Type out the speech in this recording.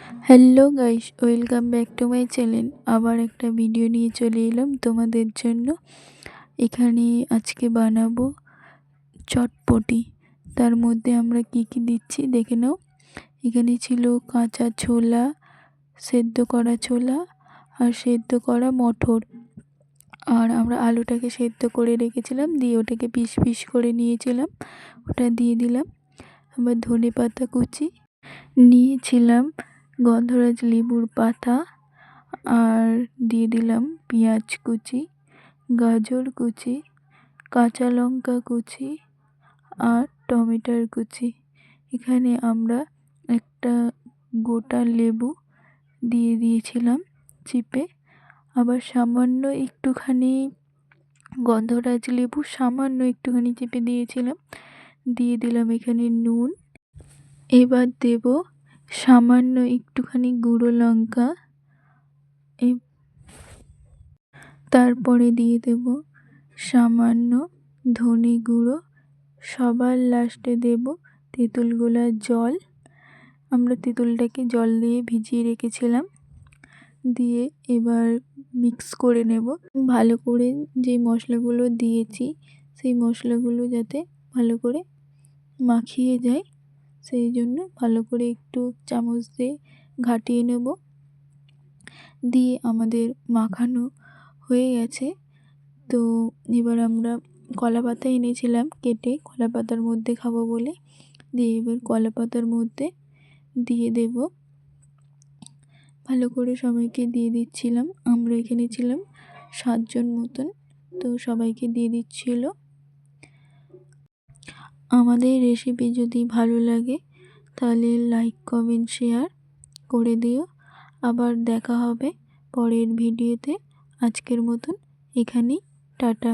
Hello guys, welcome back to my channel. আবার একটা video নিয়ে চলে এলাম তোমাদের জন্য। এখানে আজকে বানাবো চটপটি। তার মধ্যে আমরা কি কি দিচ্ছি দেখে নাও। এখানে ছিল কাঁচা ছোলা, সেদ্ধ করা ছোলা আর সেদ্ধ করা মটর। আর আমরা আলুটাকে সেদ্ধ করে রেখেছিলাম, দিয়ে ওটাকে পিস পিস করে নিয়েছিলাম, ওটা দিয়ে দিলাম। আবার ধনে পাতা কুচি নিয়েছিলাম, গন্ধরাজ লেবুর পাতা, আর দিয়ে দিলাম পেঁয়াজ কুচি, গাজর কুচি, কাঁচা লঙ্কা কুচি আর টমেটোর কুচি। এখানে আমরা একটা গোটা লেবু দিয়ে দিয়েছিলাম চিপে। আবার সামান্য একটুখানি গন্ধরাজ লেবু সামান্য একটুখানি চিপে দিয়েছিলাম। দিয়ে দিলাম এখানে নুন। এবার দেব সামান্য একটুখানি গুঁড়ো লঙ্কা, তারপরে দিয়ে দেব সামান্য ধনে গুঁড়ো। সবার লাস্টে দেব তেঁতুল গোলার জল। আমরা তেঁতুলটাকে জল দিয়ে ভিজিয়ে রেখেছিলাম। দিয়ে এবার মিক্স করে নেব ভালো করে। যে মশলাগুলো দিয়েছি সেই মশলাগুলো যাতে ভালো করে মাখিয়ে যায়, সেই জন্য ভালো করে একটু চামচ দিয়ে ঘাটিয়ে নেব। দিয়ে আমাদের মাখানো হয়ে গেছে। তো এবার আমরা কলা পাতা এনেছিলাম কেটে, কলা পাতার মধ্যে খাবো বলে। দিয়ে এবার কলা পাতার মধ্যে দিয়ে দেব। ভালো করে সবাইকে দিয়ে দিচ্ছিলাম। আমরা এখানে ছিলাম 7 জন মতন, তো সবাইকে দিয়ে দিচ্ছিল। আমাদের রেসিপি যদি ভালো লাগে তাহলে লাইক কমেন্ট শেয়ার করে দিও। আবার দেখা হবে পরের ভিডিওতে। আজকের মতন এখানেই টাটা।